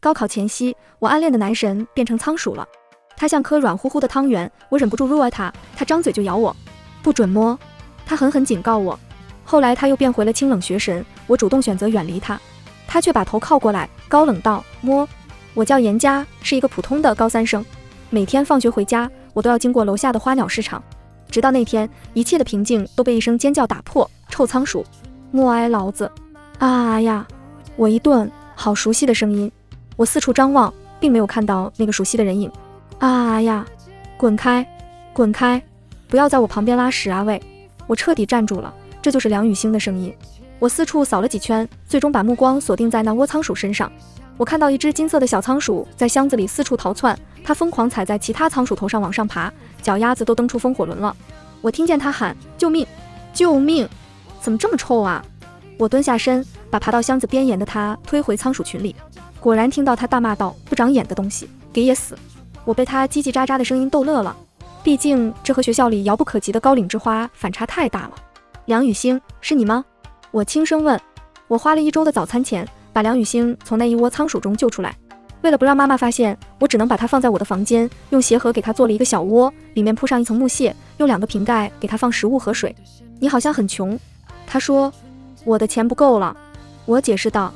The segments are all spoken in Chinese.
高考前夕，我暗恋的男神变成仓鼠了。他像颗软乎乎的汤圆，我忍不住入爱他，他张嘴就咬我，不准摸。他狠狠警告我。后来他又变回了清冷学神，我主动选择远离他，他却把头靠过来，高冷道：摸。我叫严佳，是一个普通的高三生。每天放学回家，我都要经过楼下的花鸟市场。直到那天，一切的平静都被一声尖叫打破。臭仓鼠，默哀老子！啊呀！我一顿，好熟悉的声音。我四处张望，并没有看到那个熟悉的人影。啊呀！滚开！滚开！不要在我旁边拉屎啊喂！我彻底站住了，这就是梁雨欣的声音。我四处扫了几圈，最终把目光锁定在那窝仓鼠身上。我看到一只金色的小仓鼠在箱子里四处逃窜，它疯狂踩在其他仓鼠头上往上爬，脚丫子都蹬出风火轮了。我听见它喊：救命！救命！怎么这么臭啊！我蹲下身，把爬到箱子边沿的它推回仓鼠群里。果然听到它大骂道：不长眼的东西，给野死！我被它叽叽喳喳的声音逗乐了，毕竟这和学校里遥不可及的高岭之花反差太大了。梁雨欣，是你吗？我轻声问。我花了1周的早餐钱把梁雨欣从那一窝仓鼠中救出来，为了不让妈妈发现，我只能把它放在我的房间，用鞋盒给它做了一个小窝，里面铺上一层木屑，用2个瓶盖给它放食物和水。你好像很穷，他说。我的钱不够了，我解释道。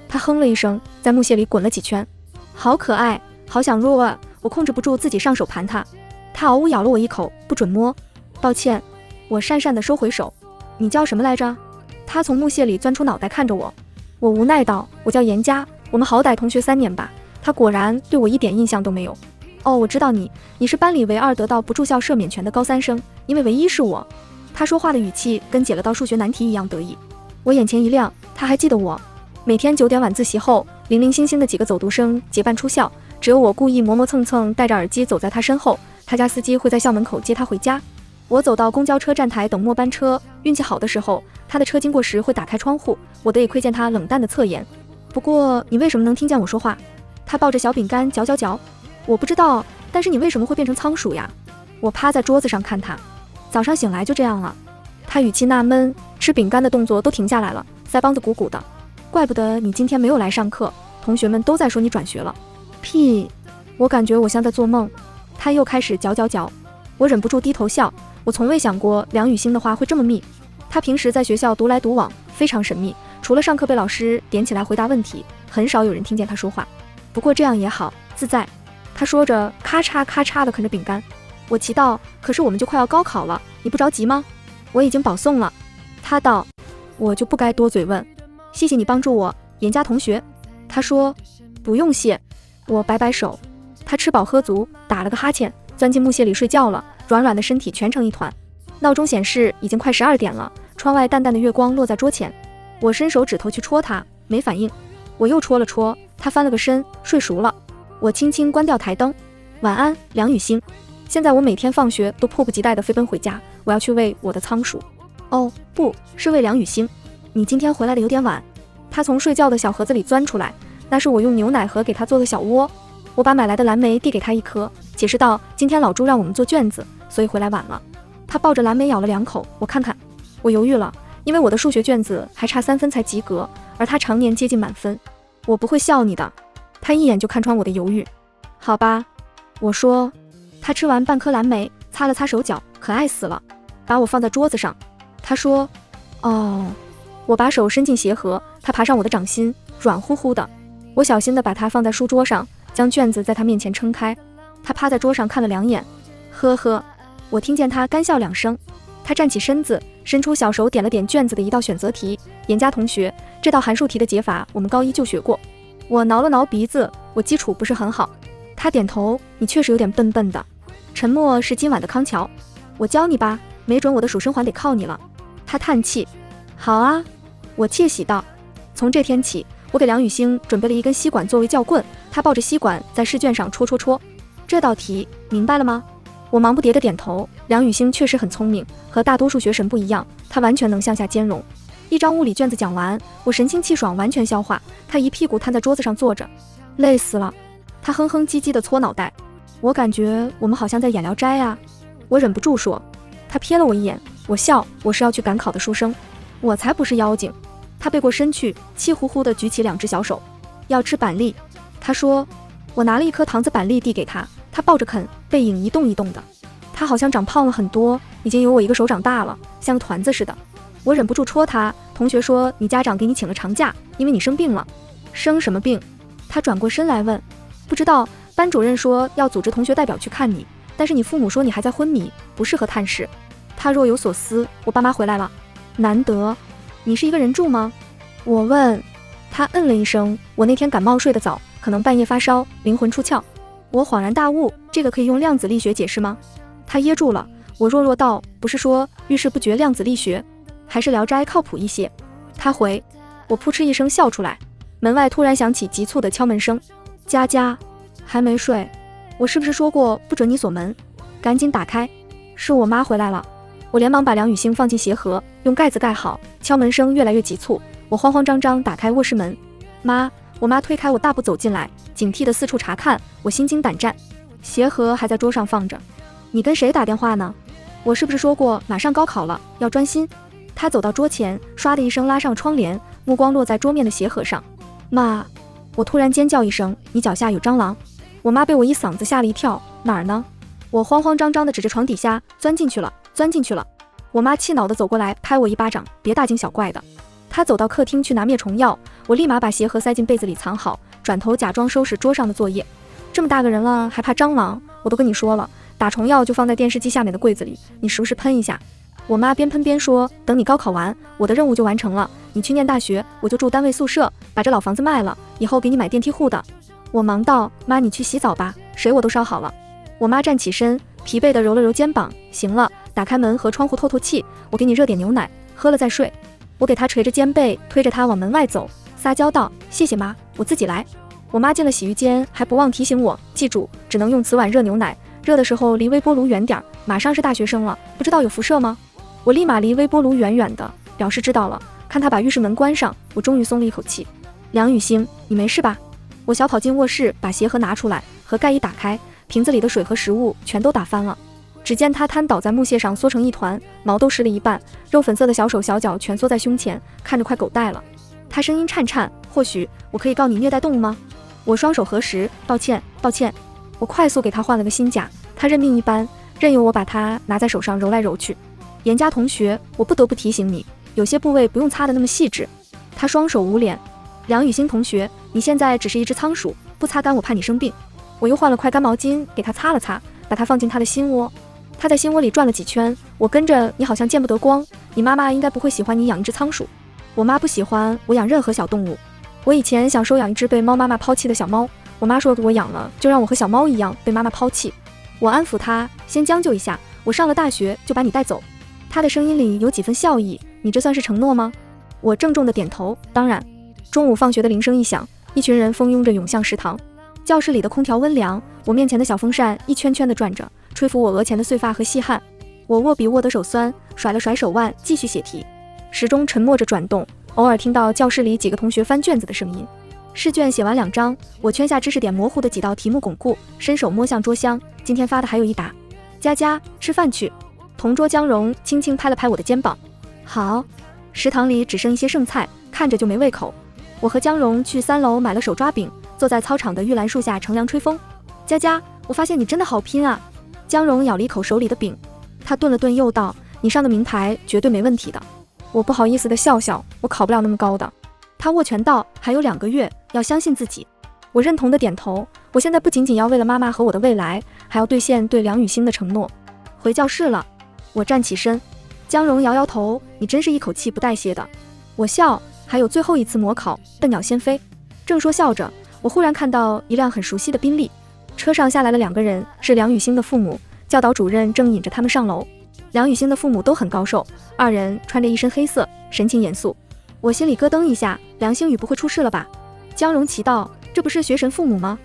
他哼了一声，在木屑里滚了几圈。好可爱，好想入啊！我控制不住自己上手盘他，他嗷呜咬了我一口，不准摸。抱歉，我讪讪地收回手。你叫什么来着？他从木屑里钻出脑袋看着我。我无奈道，我叫严佳，我们好歹同学3年吧。他果然对我一点印象都没有。哦，我知道你是班里唯2得到不住校赦免权的高3生，因为唯一是我。他说话的语气跟解了道数学难题一样得意。我眼前一亮，他还记得我。每天9点晚自习后，零零星星的几个走读生结伴出校，只有我故意磨磨蹭蹭戴着耳机走在他身后，他家司机会在校门口接他回家。我走到公交车站台等末班车，运气好的时候，他的车经过时会打开窗户，我得以窥见他冷淡的侧颜。不过你为什么能听见我说话？他抱着小饼干嚼嚼嚼。我不知道，但是你为什么会变成仓鼠呀？我趴在桌子上看他。早上醒来就这样了。他语气纳闷，吃饼干的动作都停下来了，腮帮子鼓鼓的。怪不得你今天没有来上课，同学们都在说你转学了。屁！我感觉我像在做梦。他又开始嚼嚼嚼。我忍不住低头笑，我从未想过梁雨欣的话会这么密。他平时在学校独来独往，非常神秘，除了上课被老师点起来回答问题，很少有人听见他说话。不过这样也好，自在。他说着咔嚓咔嚓地啃着饼干。我祈祷，可是我们就快要高考了，你不着急吗？我已经保送了。他道。我就不该多嘴问。谢谢你帮助我，严佳同学。他说。不用谢。我摆摆手。他吃饱喝足，打了个哈欠，钻进木屑里睡觉了，软软的身体蜷成一团。闹钟显示已经快12点了，窗外淡淡的月光落在桌前。我伸手指头去戳他，没反应。我又戳了戳，他翻了个身，睡熟了。我轻轻关掉台灯。晚安，梁雨欣。现在我每天放学都迫不及待地飞奔回家，我要去喂我的仓鼠。哦，不是喂梁雨欣。你今天回来的有点晚。他从睡觉的小盒子里钻出来，那是我用牛奶盒给他做的小窝。我把买来的蓝莓递给他一颗，解释道，今天老朱让我们做卷子，所以回来晚了。他抱着蓝莓咬了2口，我看看。我犹豫了，因为我的数学卷子还差3分才及格，而他常年接近满分。我不会笑你的。他一眼就看穿我的犹豫。好吧，我说。他吃完半颗蓝莓，擦了擦手脚，可爱死了，把我放在桌子上。他说。哦。我把手伸进鞋盒，他爬上我的掌心，软乎乎的。我小心地把它放在书桌上，将卷子在他面前撑开。他趴在桌上看了2眼，呵呵。我听见他干笑2声。他站起身子，伸出小手点了点卷子的一道选择题。严佳同学，这道函数题的解法我们高1就学过。我挠了挠鼻子，我基础不是很好。他点头，你确实有点笨笨的。沉默是今晚的康桥。我教你吧，没准我的数生环得靠你了。他叹气。好啊。我窃喜道。从这天起，我给梁雨欣准备了一根吸管作为教棍，他抱着吸管在试卷上戳戳戳。这道题明白了吗？我忙不迭地点头。梁雨欣确实很聪明，和大多数学神不一样，他完全能向下兼容。一张物理卷子讲完，我神清气爽，完全消化。他一屁股瘫在桌子上坐着，累死了。他哼哼唧唧地搓脑袋。我感觉我们好像在演聊斋啊。我忍不住说。他瞥了我一眼，我笑，我是要去赶考的书生。我才不是妖精。他背过身去，气呼呼地举起2只小手。要吃板栗。他说。我拿了一颗糖子板栗递给他，他抱着啃，背影一动一动的。他好像长胖了很多，已经有我一个手掌大了，像个团子似的。我忍不住戳他，同学说你家长给你请了长假，因为你生病了。生什么病？他转过身来问。不知道，班主任说要组织同学代表去看你，但是你父母说你还在昏迷，不适合探视。他若有所思，我爸妈回来了。难得。你是一个人住吗？我问。他嗯了一声。我那天感冒睡得早，可能半夜发烧，灵魂出窍。我恍然大悟，这个可以用量子力学解释吗？他噎住了。我弱弱道，不是说遇事不决量子力学，还是聊斋靠谱一些。他回。我扑哧一声笑出来。门外突然响起急促的敲门声。佳佳还没睡，我是不是说过不准你锁门？赶紧打开。是我妈回来了。我连忙把梁雨欣放进鞋盒，用盖子盖好。敲门声越来越急促，我慌慌张张打开卧室门。妈，我妈推开我，大步走进来，警惕地四处查看。我心惊胆战。鞋盒还在桌上放着。你跟谁打电话呢？我是不是说过马上高考了，要专心？她走到桌前，唰的一声拉上窗帘，目光落在桌面的鞋盒上。妈！我突然尖叫一声，你脚下有蟑螂！我妈被我一嗓子吓了一跳。哪儿呢？我慌慌张张地指着床底下，钻进去了，钻进去了。我妈气恼地走过来，拍我一巴掌，别大惊小怪的。她走到客厅去拿灭虫药，我立马把鞋盒塞进被子里藏好，转头假装收拾桌上的作业。这么大个人了，还怕蟑螂？我都跟你说了，打虫药就放在电视机下面的柜子里，你时不时喷一下。我妈边喷边说，等你高考完，我的任务就完成了，你去念大学，我就住单位宿舍，把这老房子卖了，以后给你买电梯户的。我忙道，妈你去洗澡吧，水我都烧好了。我妈站起身，疲惫地揉了揉肩膀，行了，打开门和窗户透透气，我给你热点牛奶，喝了再睡。我给她捶着肩背，推着她往门外走，撒娇道，谢谢妈，我自己来。我妈进了洗浴间，还不忘提醒我，记住，只能用瓷碗热牛奶，热的时候离微波炉远点，马上是大学生了，不知道有辐射吗？我立马离微波炉远远的，表示知道了。看她把浴室门关上，我终于松了一口气。梁雨欣，你没事吧？我小跑进卧室，把鞋盒拿出来，盒盖一打开，瓶子里的水和食物全都打翻了。只见她瘫倒在木屑上，缩成一团，毛都湿了一半，肉粉色的小手小脚蜷缩在胸前，看着快狗带了。她声音颤颤，或许我可以告你虐待动物吗？我双手合十，抱歉抱歉。我快速给她换了个新甲，她认命一般，任由我把她拿在手上揉来揉去。严家同学，我不得不提醒你，有些部位不用擦得那么细致。她双手捂脸。梁雨欣同学，你现在只是一只仓鼠，不擦干我怕你生病。我又换了块干毛巾给她擦了擦，把她放进她的心窝。她在心窝里转了几圈，我跟着你好像见不得光，你妈妈应该不会喜欢你养一只仓鼠。我妈不喜欢我养任何小动物。我以前想收养一只被猫妈妈抛弃的小猫，我妈说我养了就让我和小猫一样被妈妈抛弃。我安抚她，先将就一下，我上了大学就把你带走。她的声音里有几分笑意，你这算是承诺吗？我郑重地点头，当然。中午放学的铃声一响，一群人蜂拥着涌向食堂。教室里的空调温凉，我面前的小风扇一圈圈地转着，吹拂我额前的碎发和细汗。我握笔握得手酸，甩了甩手腕，继续写题。时钟沉默着转动，偶尔听到教室里几个同学翻卷子的声音。试卷写完2张，我圈下知识点模糊的几道题目巩固，伸手摸向桌箱，今天发的还有一沓。佳佳，吃饭去。同桌江蓉轻轻拍了拍我的肩膀。好。食堂里只剩一些剩菜，看着就没胃口。我和江蓉去3楼买了手抓饼，坐在操场的玉兰树下乘凉吹风。佳佳，我发现你真的好拼啊。江蓉咬了一口手里的饼，她顿了顿又道，你上的名牌绝对没问题的。我不好意思的笑笑，我考不了那么高的。她握拳道，还有2个月，要相信自己。我认同的点头，我现在不仅仅要为了妈妈和我的未来，还要兑现对梁雨欣的承诺。回教室了。我站起身。江蓉摇摇头，你真是一口气不带歇的。我笑，还有最后一次模考，笨鸟先飞。正说笑着，我忽然看到一辆很熟悉的宾利，车上下来了2个人，是梁雨欣的父母，教导主任正引着他们上楼。梁雨欣的父母都很高寿，2人穿着一身黑色，神情严肃。我心里咯噔一下，梁星宇不会出事了吧？江蓉奇道，这不是学神父母吗？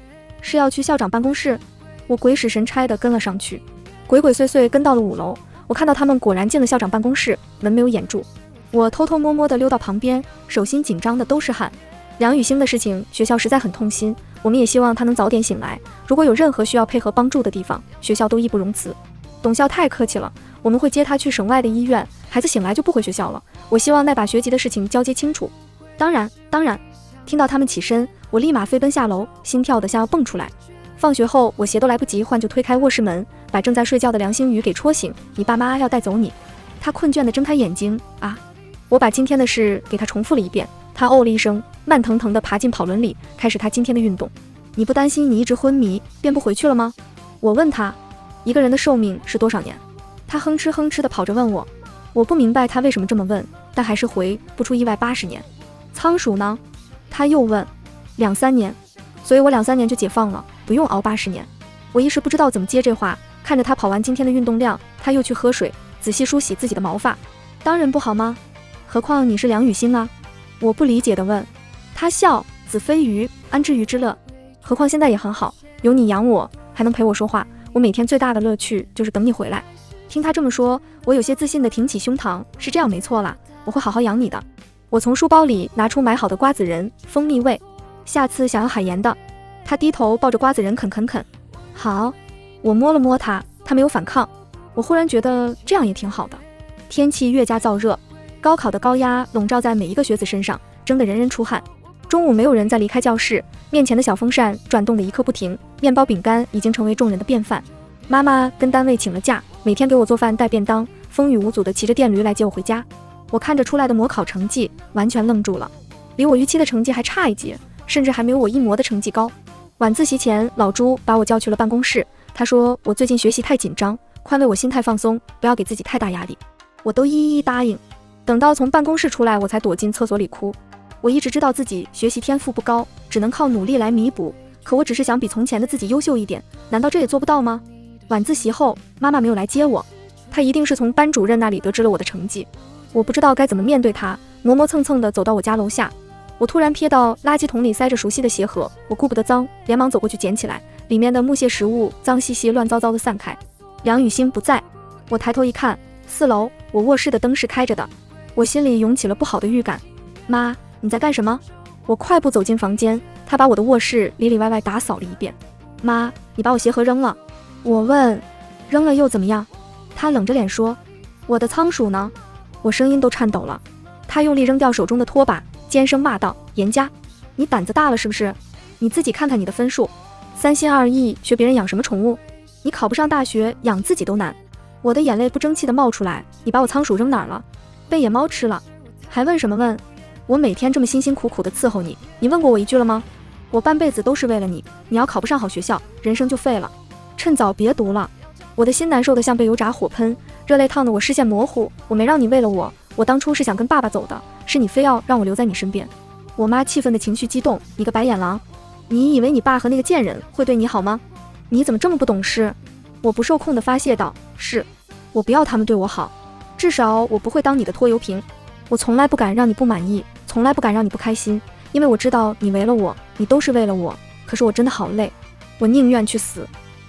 是要去校长办公室？我鬼使神差地跟了上去，鬼鬼祟祟跟到了5楼。我看到他们果然进了校长办公室，门没有掩住。我偷偷摸摸地溜到旁边，手心紧张的都是汗。梁雨欣的事情，学校实在很痛心，我们也希望她能早点醒来。如果有任何需要配合帮助的地方，学校都义不容辞。董校太客气了，我们会接她去省外的医院，孩子醒来就不回学校了。我希望那把学籍的事情交接清楚。当然。听到他们起身，我立马飞奔下楼，心跳得像要蹦出来。放学后，我鞋都来不及换就推开卧室门，把正在睡觉的梁星宇给戳醒。你爸妈要带走你。他困倦地睁开眼睛。啊！我把今天的事给他重复了一遍。他哦了一声，慢腾腾地爬进跑轮里，开始他今天的运动。你不担心你一直昏迷，便不回去了吗？我问他，一个人的寿命是多少年？他哼哧哼哧地跑着问我。我不明白他为什么这么问，但还是回，不出意外80年。仓鼠呢？他又问。2-3年，所以我2-3年就解放了，不用熬80年。我一时不知道怎么接这话，看着他跑完今天的运动量，他又去喝水，仔细梳洗自己的毛发。当然不好吗？何况你是梁雨欣啊。我不理解地问。他笑，子非鱼，安知鱼之乐？何况现在也很好，有你养我，还能陪我说话，我每天最大的乐趣就是等你回来。听他这么说，我有些自信地挺起胸膛，是这样没错啦，我会好好养你的。我从书包里拿出买好的瓜子仁、蜂蜜味，下次想要海盐的。他低头抱着瓜子仁啃。好。我摸了摸他，他没有反抗。我忽然觉得这样也挺好的。天气越加燥热，高考的高压笼罩在每一个学子身上，蒸得人人出汗。中午没有人再离开教室，面前的小风扇转动得一刻不停，面包饼干已经成为众人的便饭。妈妈跟单位请了假，每天给我做饭带便当，风雨无阻地骑着电驴来接我回家。我看着出来的模考成绩，完全愣住了，离我预期的成绩还差一截，甚至还没有我一模的成绩高。晚自习前，老朱把我叫去了办公室，他说我最近学习太紧张，宽慰我心态放松，不要给自己太大压力。我都一一答应。等到从办公室出来，我才躲进厕所里哭。我一直知道自己学习天赋不高，只能靠努力来弥补，可我只是想比从前的自己优秀一点，难道这也做不到吗？晚自习后，妈妈没有来接我，她一定是从班主任那里得知了我的成绩。我不知道该怎么面对她，磨磨蹭蹭地走到我家楼下。我突然瞥到垃圾桶里塞着熟悉的鞋盒，我顾不得脏，连忙走过去捡起来，里面的木屑食物脏兮兮乱糟糟地散开。梁雨欣不在。我抬头一看，4楼，我卧室的灯是开着的。我心里涌起了不好的预感。妈，你在干什么？我快步走进房间，她把我的卧室里里外外打扫了一遍。妈，你把我鞋盒扔了。我问，扔了又怎么样？她冷着脸说，我的仓鼠呢？我声音都颤抖了。她用力扔掉手中的拖把，尖声骂道，严家，你胆子大了是不是？你自己看看你的分数，3心2意学别人养什么宠物？你考不上大学，养自己都难。我的眼泪不争气地冒出来，你把我仓鼠扔哪儿了？被野猫吃了。还问什么问？我每天这么辛辛苦苦地伺候你，你问过我一句了吗？我半辈子都是为了你，你要考不上好学校，人生就废了。趁早别读了。我的心难受得像被油炸火喷，热泪烫得我视线模糊。我没让你为了我，我当初是想跟爸爸走的，是你非要让我留在你身边。我妈气愤的情绪激动，你个白眼狼，你以为你爸和那个贱人会对你好吗？你怎么这么不懂事？我不受控地发泄道，是，我不要他们对我好，至少我不会当你的拖油瓶。我从来不敢让你不满意，从来不敢让你不开心，因为我知道你为了我，你都是为了我。可是我真的好累，我宁愿去死。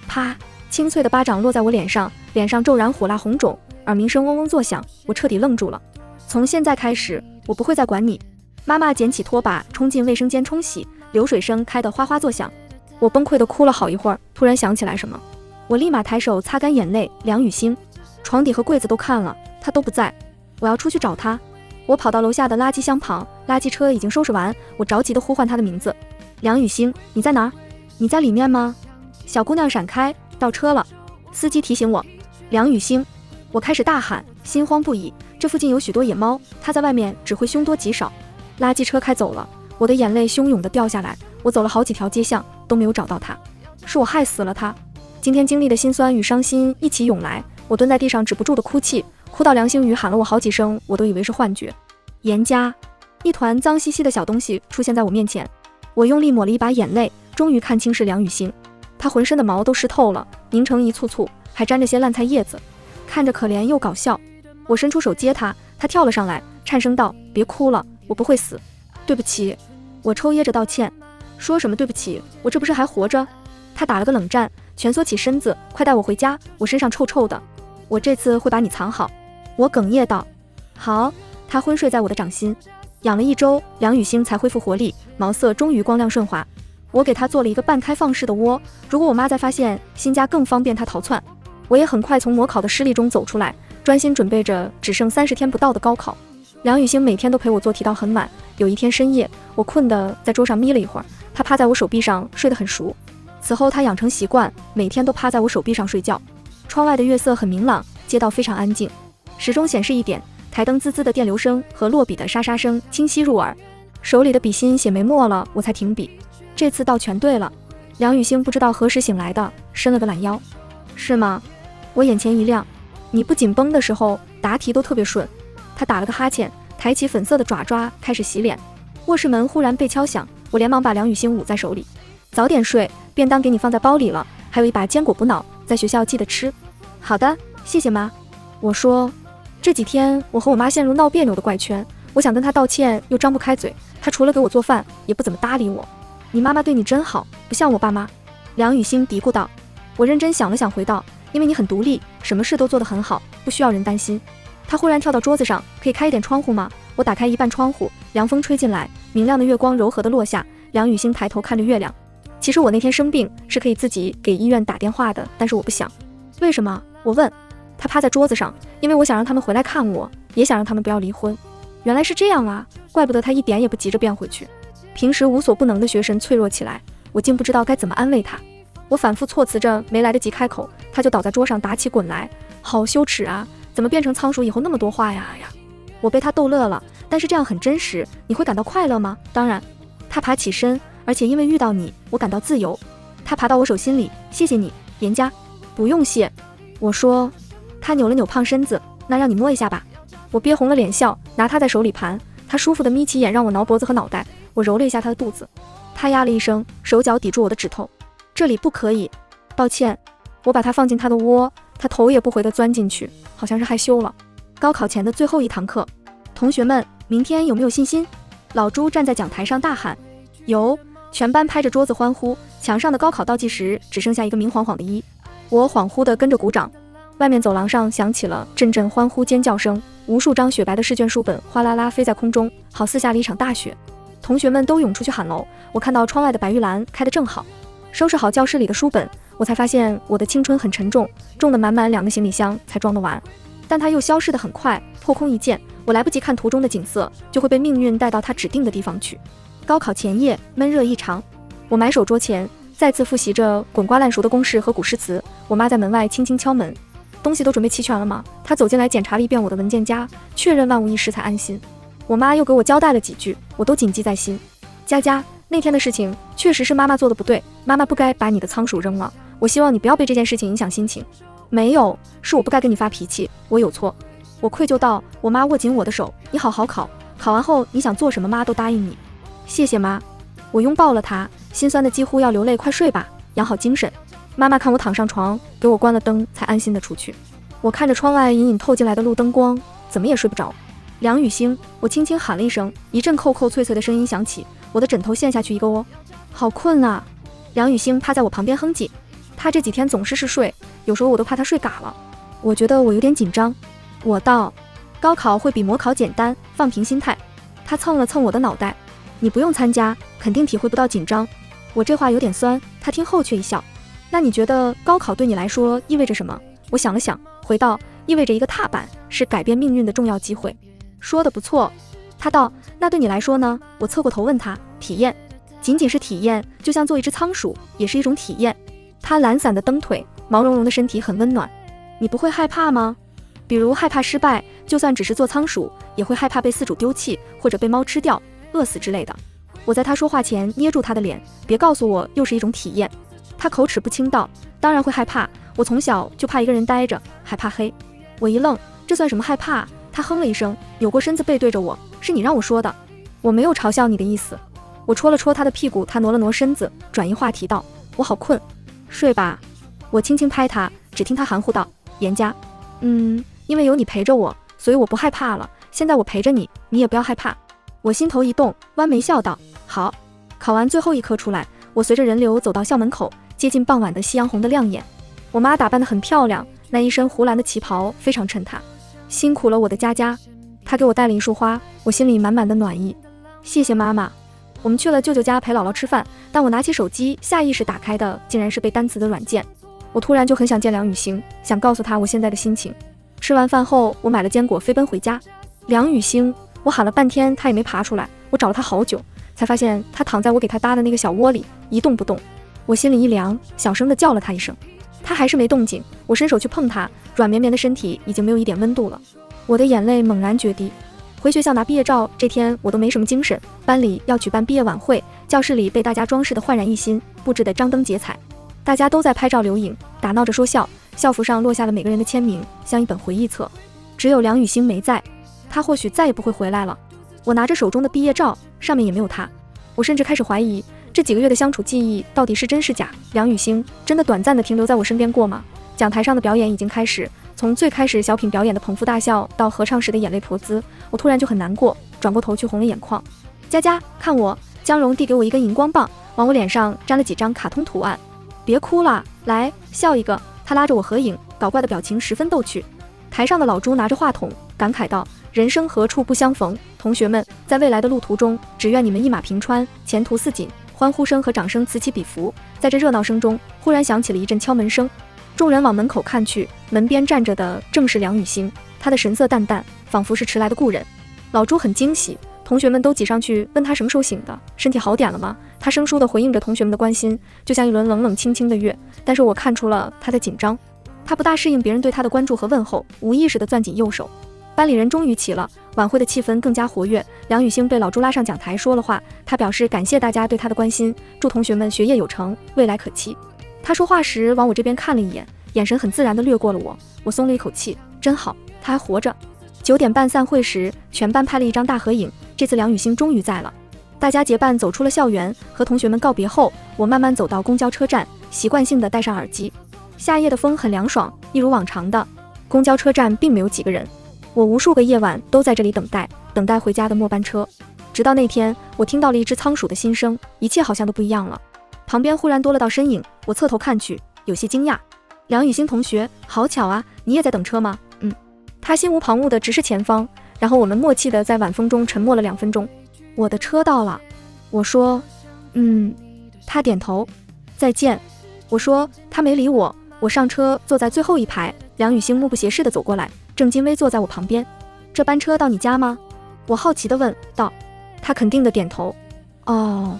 啪，清脆的巴掌落在我脸上，脸上骤然火辣红肿，耳鸣声嗡嗡作响，我彻底愣住了。从现在开始，我不会再管你。妈妈捡起拖把冲进卫生间冲洗，流水声开得哗哗作响。我崩溃地哭了好一会儿，突然想起来什么，我立马抬手擦干眼泪。梁雨欣，床底和柜子都看了，她都不在，我要出去找她。我跑到楼下的垃圾箱旁，垃圾车已经收拾完，我着急地呼唤她的名字，梁雨欣，你在哪儿？你在里面吗？小姑娘闪开，到车了。司机提醒我，梁雨欣。我开始大喊，心慌不已，这附近有许多野猫，它在外面只会凶多吉少。垃圾车开走了，我的眼泪汹涌地掉下来，我走了好几条街巷都没有找到它，是我害死了它。今天经历的辛酸与伤心一起涌来，我蹲在地上止不住的哭泣，哭到梁星宇喊了我好几声，我都以为是幻觉。严家，一团脏兮兮的小东西出现在我面前，我用力抹了一把眼泪，终于看清是梁雨欣。她浑身的毛都湿透了，凝成一簇簇，还沾着些烂菜叶子，看着可怜又搞笑。我伸出手接她，她跳了上来，颤声道，别哭了，我不会死。对不起。我抽噎着道歉。说什么对不起，我这不是还活着？她打了个冷战，蜷缩起身子，快带我回家，我身上臭臭的。我这次会把你藏好。我哽咽道。好。她昏睡在我的掌心。养了1周，梁雨欣才恢复活力，毛色终于光亮顺滑。我给她做了一个半开放式的窝，如果我妈再发现，新家更方便她逃窜。我也很快从模考的失利中走出来，专心准备着只剩30天不到的高考。梁雨欣每天都陪我做题到很晚，有一天深夜，我困得在桌上眯了一会儿，她趴在我手臂上睡得很熟。此后她养成习惯，每天都趴在我手臂上睡觉。窗外的月色很明朗，街道非常安静，时钟显示1点，台灯滋滋的电流声和落笔的沙沙声清晰入耳。手里的笔芯写没墨了，我才停笔。这次倒全对了。梁雨欣不知道何时醒来的，伸了个懒腰。是吗？我眼前一亮。你不紧绷的时候答题都特别顺。他打了个哈欠，抬起粉色的爪爪开始洗脸。卧室门忽然被敲响，我连忙把梁雨欣捂在手里。早点睡，便当给你放在包里了，还有一把坚果补脑，在学校记得吃。好的，谢谢妈。我说，这几天我和我妈陷入闹别扭的怪圈，我想跟她道歉又张不开嘴，她除了给我做饭也不怎么搭理我。你妈妈对你真好，不像我爸妈。梁雨欣嘀咕道。我认真想了想回道，因为你很独立，什么事都做得很好，不需要人担心。他忽然跳到桌子上，可以开一点窗户吗？我打开一半窗户，凉风吹进来，明亮的月光柔和地落下。梁雨欣抬头看着月亮。其实我那天生病是可以自己给医院打电话的，但是我不想。为什么？我问。他趴在桌子上，因为我想让他们回来看我，也想让他们不要离婚。原来是这样啊，怪不得他一点也不急着变回去。平时无所不能的学神脆弱起来，我竟不知道该怎么安慰他。我反复措辞着，没来得及开口，他就倒在桌上打起滚来。好羞耻啊，怎么变成仓鼠以后那么多话呀？我被他逗乐了，但是这样很真实，你会感到快乐吗？当然。他爬起身，而且因为遇到你，我感到自由。他爬到我手心里，谢谢你，严家。不用谢。我说。他扭了扭胖身子，那让你摸一下吧。我憋红了脸笑，拿他在手里盘。他舒服地眯起眼，让我挠脖子和脑袋。我揉了一下他的肚子。他呀了一声，手脚抵住我的指头。这里不可以。抱歉。我把他放进他的窝，他头也不回地钻进去，好像是害羞了。高考前的最后一堂课，同学们，明天有没有信心？老朱站在讲台上大喊。有。全班拍着桌子欢呼。墙上的高考倒计时只剩下一个明晃晃的1。我恍惚地跟着鼓掌。外面走廊上响起了阵阵欢呼尖叫声，无数张雪白的试卷书本哗啦啦飞在空中，好似下了一场大雪。同学们都涌出去喊楼。我看到窗外的白玉兰开得正好。收拾好教室里的书本，我才发现我的青春很沉重，重得满满2个行李箱才装得完。但它又消失得很快，破空一见，我来不及看途中的景色，就会被命运带到它指定的地方去。高考前夜，闷热异常。我埋首桌前，再次复习着滚瓜烂熟的公式和古诗词。我妈在门外轻轻敲门。东西都准备齐全了吗？她走进来检查了一遍我的文件夹，确认万无一失才安心。我妈又给我交代了几句，我都谨记在心。佳佳，那天的事情确实是妈妈做的不对，妈妈不该把你的仓鼠扔了，我希望你不要被这件事情影响心情。没有，是我不该跟你发脾气，我有错。我愧疚道。我妈握紧我的手，你好好考，考完后你想做什么妈都答应你。谢谢妈。我拥抱了她，心酸的几乎要流泪。快睡吧，养好精神。妈妈看我躺上床，给我关了灯，才安心的出去。我看着窗外隐隐透进来的路灯光，怎么也睡不着。梁雨欣，我轻轻喊了一声，一阵扣扣脆脆的声音响起，我的枕头陷下去一个窝。好困啊。梁雨欣趴在我旁边哼唧。她这几天总是睡，有时候我都怕她睡嘎了。我觉得我有点紧张。我道，高考会比模考简单，放平心态。她蹭了蹭我的脑袋。你不用参加，肯定体会不到紧张。我这话有点酸，她听后却一笑。那你觉得高考对你来说意味着什么？我想了想，回道，意味着一个踏板，是改变命运的重要机会。说得不错。他道，那对你来说呢？我侧过头问他。体验。仅仅是体验，就像做一只仓鼠，也是一种体验。他懒散的蹬腿，毛茸茸的身体很温暖。你不会害怕吗？比如害怕失败，就算只是做仓鼠，也会害怕被饲主丢弃，或者被猫吃掉、饿死之类的。我在他说话前捏住他的脸，别告诉我又是一种体验。他口齿不清道，当然会害怕，我从小就怕一个人待着，还怕黑。我一愣，这算什么害怕？他哼了一声，扭过身子背对着我，是你让我说的。我没有嘲笑你的意思。我戳了戳他的屁股，他挪了挪身子，转移话题道，我好困，睡吧。我轻轻拍他，只听他含糊道，严家，因为有你陪着我，所以我不害怕了，现在我陪着你，你也不要害怕。我心头一动，弯眉笑道，好。考完最后一科出来，我随着人流走到校门口，接近傍晚的夕阳红的亮眼。我妈打扮得很漂亮，那一身湖蓝的旗袍非常衬她。辛苦了我的佳佳。她给我带了一束花，我心里满满的暖意。谢谢妈妈。我们去了舅舅家陪姥姥吃饭，但我拿起手机，下意识打开的竟然是背单词的软件。我突然就很想见梁雨欣，想告诉她我现在的心情。吃完饭后，我买了坚果飞奔回家。梁雨欣，我喊了半天，他也没爬出来。我找了他好久，才发现他躺在我给他搭的那个小窝里，一动不动。我心里一凉，小声地叫了他一声，他还是没动静。我伸手去碰他，软绵绵的身体已经没有一点温度了。我的眼泪猛然决堤。回学校拿毕业照这天，我都没什么精神。班里要举办毕业晚会，教室里被大家装饰得焕然一新，布置得张灯结彩。大家都在拍照留影，打闹着说笑，校服上落下了每个人的签名，像一本回忆册。只有梁雨欣没在，她或许再也不会回来了。我拿着手中的毕业照，上面也没有她。我甚至开始怀疑，这几个月的相处记忆到底是真是假？梁雨欣真的短暂地停留在我身边过吗？讲台上的表演已经开始，从最开始小品表演的捧腹大笑，到合唱时的眼泪婆姿，我突然就很难过，转过头去红了眼眶。佳佳，看我！江荣递给我一根荧光棒，往我脸上粘了几张卡通图案。别哭了，来笑一个。他拉着我合影，搞怪的表情十分逗趣。台上的老朱拿着话筒感慨道：人生何处不相逢，同学们，在未来的路途中，只愿你们一马平川，前途似锦。欢呼声和掌声此起彼伏，在这热闹声中，忽然响起了一阵敲门声。众人往门口看去，门边站着的正是梁雨欣，她的神色淡淡，仿佛是迟来的故人。老朱很惊喜，同学们都挤上去问他什么时候醒的，身体好点了吗？他生疏地回应着同学们的关心，就像一轮冷冷清清的月，但是我看出了他的紧张。他不大适应别人对他的关注和问候，无意识地攥紧右手。班里人终于齐了，晚会的气氛更加活跃。梁雨欣被老朱拉上讲台说了话，他表示感谢大家对他的关心，祝同学们学业有成，未来可期。他说话时往我这边看了一眼，眼神很自然地掠过了我，我松了一口气，真好，他还活着。9点半散会时，全班拍了一张大合影，这次梁雨欣终于在了。大家结伴走出了校园，和同学们告别后，我慢慢走到公交车站，习惯性地戴上耳机。夏夜的风很凉爽，一如往常的。公交车站并没有几个人，我无数个夜晚都在这里等待回家的末班车。直到那天，我听到了一只仓鼠的心声，一切好像都不一样了。旁边忽然多了道身影，我侧头看去，有些惊讶。梁雨欣同学，好巧啊，你也在等车吗？他心无旁骛地直视前方，然后我们默契地在晚风中沉默了2分钟。我的车到了，我说，他点头，再见。我说，他没理我。我上车，坐在最后一排，梁雨欣目不斜视地走过来，郑金威坐在我旁边。这班车到你家吗？我好奇地问道。他肯定地点头。哦，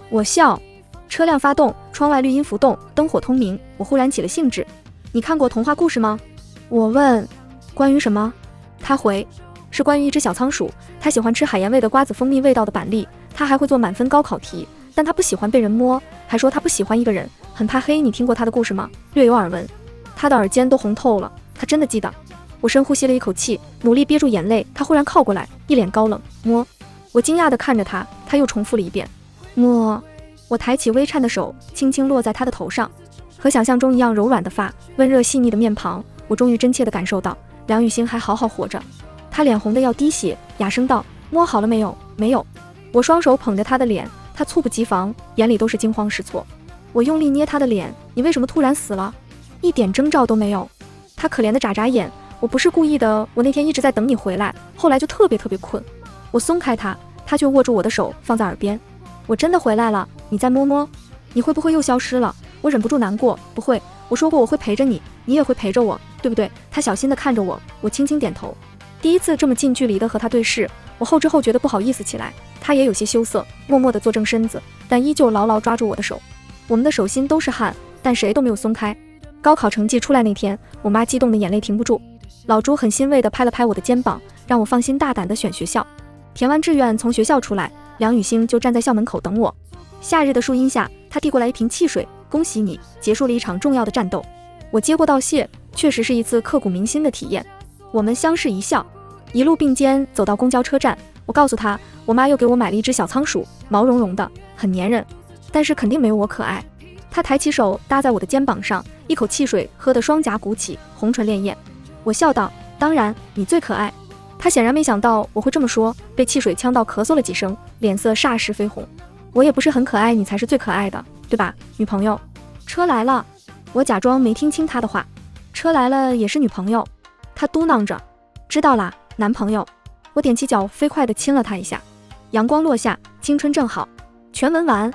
我笑。车辆发动，窗外绿荫浮动，灯火通明，我忽然起了兴致。你看过童话故事吗？我问。关于什么？他回，是关于一只小仓鼠，它喜欢吃海盐味的瓜子蜂蜜味道的板栗，它还会做满分高考题，但它不喜欢被人摸，还说它不喜欢一个人，很怕黑。你听过他的故事吗？略有耳闻。他的耳尖都红透了，他真的记得。我深呼吸了一口气，努力憋住眼泪。他忽然靠过来，一脸高冷，摸。我惊讶地看着他，他又重复了一遍，摸。我抬起微颤的手，轻轻落在他的头上，和想象中一样柔软的发，温热细腻的面庞，我终于真切地感受到梁雨欣还好好活着。她脸红得要滴血，哑声道：摸好了没有？没有。我双手捧着她的脸，她猝不及防，眼里都是惊慌失措。我用力捏她的脸，你为什么突然死了？一点征兆都没有。她可怜地眨眨眼，我不是故意的，我那天一直在等你回来，后来就特别困。我松开她，她却握住我的手放在耳边。我真的回来了，你再摸摸。你会不会又消失了？我忍不住难过。不会，我说过我会陪着你，你也会陪着我，对不对？他小心地看着我，我轻轻点头。第一次这么近距离地和他对视，我后知后觉得不好意思起来。他也有些羞涩，默默地坐正身子，但依旧牢牢抓住我的手。我们的手心都是汗，但谁都没有松开。高考成绩出来那天，我妈激动的眼泪停不住。老朱很欣慰地拍了拍我的肩膀，让我放心大胆地选学校。填完志愿从学校出来，梁雨欣就站在校门口等我。夏日的树荫下，他递过来一瓶汽水，恭喜你，结束了一场重要的战斗。我接过道谢，确实是一次刻骨铭心的体验。我们相视一笑，一路并肩走到公交车站。我告诉他，我妈又给我买了一只小仓鼠，毛茸茸的，很粘人，但是肯定没有我可爱。他抬起手搭在我的肩膀上，一口汽水喝得双颊鼓起，红唇潋滟。我笑道，当然，你最可爱。他显然没想到我会这么说，被汽水呛到咳嗽了几声，脸色霎时绯红。我也不是很可爱，你才是最可爱的，对吧，女朋友？车来了。我假装没听清他的话。车来了也是女朋友。他嘟囔着。知道啦，男朋友。我踮起脚飞快地亲了他一下。阳光落下，青春正好。全文完。